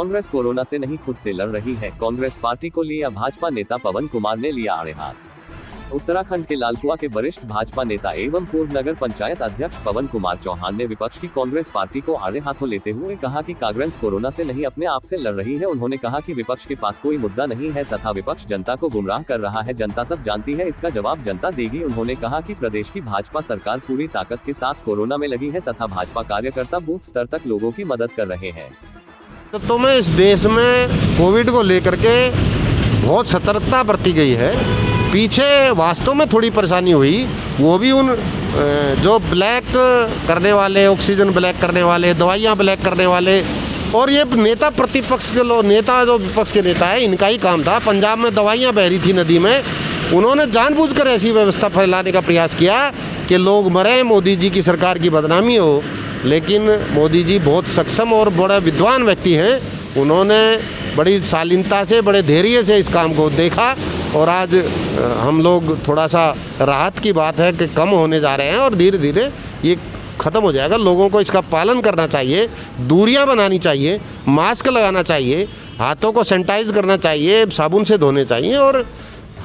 Congress corona से नहीं खुद से लड़ रही है, कांग्रेस पार्टी को लिया भाजपा नेता पवन कुमार ने लिया आड़े हाथ। उत्तराखंड के लालकुआ के वरिष्ठ भाजपा नेता एवं पूर्व नगर पंचायत अध्यक्ष पवन कुमार चौहान ने विपक्ष की कांग्रेस पार्टी को आड़े हाथों लेते हुए कहा कि कांग्रेस कोरोना से नहीं अपने आप से लड़ रही है। उन्होंने कहा कि विपक्ष के पास कोई मुद्दा नहीं है तथा विपक्ष जनता को गुमराह कर रहा है। जनता सब जानती है, इसका जवाब जनता देगी। उन्होंने कहा कि प्रदेश की भाजपा सरकार पूरी ताकत के साथ कोरोना में लगी है तथा भाजपा कार्यकर्ता बूथ स्तर तक लोगों की मदद कर रहे हैं। तो मैं इस देश में कोविड को लेकर के बहुत सतर्कता बरती गई है। पीछे वास्तव में थोड़ी परेशानी हुई, वो भी उन जो ब्लैक करने वाले, ऑक्सीजन ब्लैक करने वाले, दवाइयाँ ब्लैक करने वाले, और ये नेता प्रतिपक्ष के लोग, नेता जो विपक्ष के नेता है, इनका ही काम था। पंजाब में दवाइयाँ बह रही थी नदी में, उन्होंने जानबूझकर ऐसी व्यवस्था फैलाने का प्रयास किया कि लोग मरें, मोदी जी की सरकार की बदनामी हो। लेकिन मोदी जी बहुत सक्षम और बड़े विद्वान व्यक्ति हैं। उन्होंने बड़ी शालीनता से, बड़े धैर्य से इस काम को देखा और आज हम लोग थोड़ा सा राहत की बात है कि कम होने जा रहे हैं और धीरे धीरे ये ख़त्म हो जाएगा। लोगों को इसका पालन करना चाहिए, दूरियां बनानी चाहिए, मास्क लगाना चाहिए, हाथों को सैनिटाइज करना चाहिए, साबुन से धोने चाहिए और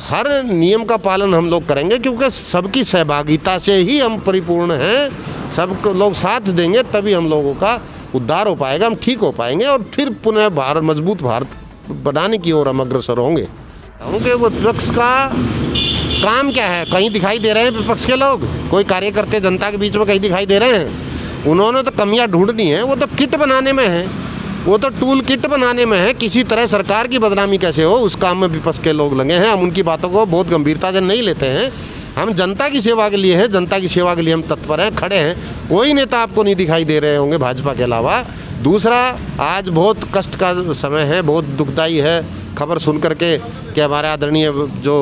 हर नियम का पालन हम लोग करेंगे, क्योंकि सबकी सहभागिता से ही हम परिपूर्ण हैं। सब लोग साथ देंगे तभी हम लोगों का उद्धार हो पाएगा, हम ठीक हो पाएंगे और फिर पुनः भारत, मजबूत भारत बनाने की ओर हम अग्रसर होंगे। क्योंकि वो विपक्ष का काम क्या है? कहीं दिखाई दे रहे हैं विपक्ष के लोग? कोई कार्यकर्ता जनता के बीच में कहीं दिखाई दे रहे हैं? उन्होंने तो कमियां ढूंढनी है, वो तो किट बनाने में है, वो तो टूल किट बनाने में है। किसी तरह सरकार की बदनामी कैसे हो, उस काम में विपक्ष के लोग लगे हैं। हम उनकी बातों को बहुत गंभीरता से नहीं लेते हैं। हम जनता की सेवा के लिए हैं, जनता की सेवा के लिए हम तत्पर हैं, खड़े हैं। कोई नेता आपको नहीं दिखाई दे रहे होंगे भाजपा के अलावा। दूसरा, आज बहुत कष्ट का समय है, बहुत दुखदाई है खबर सुन करके कि हमारे आदरणीय जो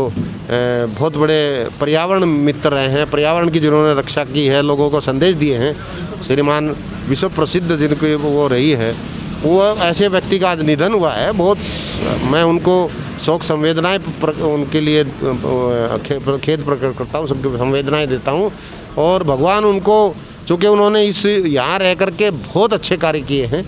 बहुत बड़े पर्यावरण मित्र रहे हैं, पर्यावरण की जिन्होंने रक्षा की है, लोगों को संदेश दिए हैं, श्रीमान विश्व प्रसिद्ध जिनकी वो रही है, वो ऐसे व्यक्ति का आज निधन हुआ है। बहुत मैं उनको शोक संवेदनाएं उनके लिए खेद प्रकट करता हूँ, सबकी संवेदनाएं देता हूँ। और भगवान उनको, चूँकि उन्होंने इस यहाँ रह करके बहुत अच्छे कार्य किए हैं,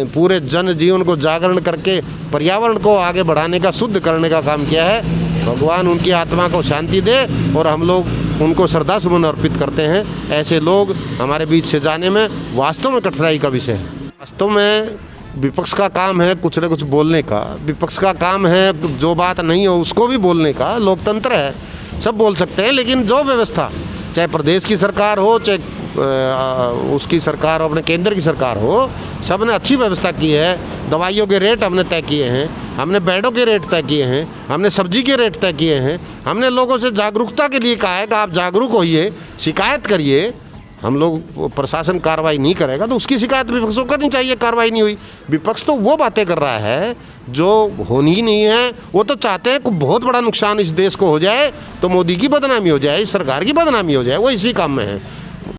पूरे जन जीवन को जागरण करके पर्यावरण को आगे बढ़ाने का, शुद्ध करने का काम किया है। भगवान उनकी आत्मा को शांति दे और हम लोग उनको श्रद्धासुमन अर्पित करते हैं। ऐसे लोग हमारे बीच से जाने में वास्तव में कठिनाई का विषय है। वास्तव में विपक्ष का काम है कुछ न कुछ बोलने का, विपक्ष का काम है जो बात नहीं हो उसको भी बोलने का। लोकतंत्र है, सब बोल सकते हैं, लेकिन जो व्यवस्था, चाहे प्रदेश की सरकार हो, चाहे उसकी सरकार हो, अपने केंद्र की सरकार हो, सब ने अच्छी व्यवस्था की है। दवाइयों के रेट हमने तय किए हैं, हमने बेडों के रेट तय किए हैं, हमने सब्जी के रेट तय किए हैं। हमने लोगों से जागरूकता के लिए कहा है कि आप जागरूक होइए, शिकायत करिए। हम लोग, प्रशासन कार्रवाई नहीं करेगा तो उसकी शिकायत विपक्ष को करनी चाहिए। कार्रवाई नहीं हुई, विपक्ष तो वो बातें कर रहा है जो होनी ही नहीं है। वो तो चाहते हैं कि बहुत बड़ा नुकसान इस देश को हो जाए तो मोदी की बदनामी हो जाए, इस सरकार की बदनामी हो जाए, वो इसी काम में है।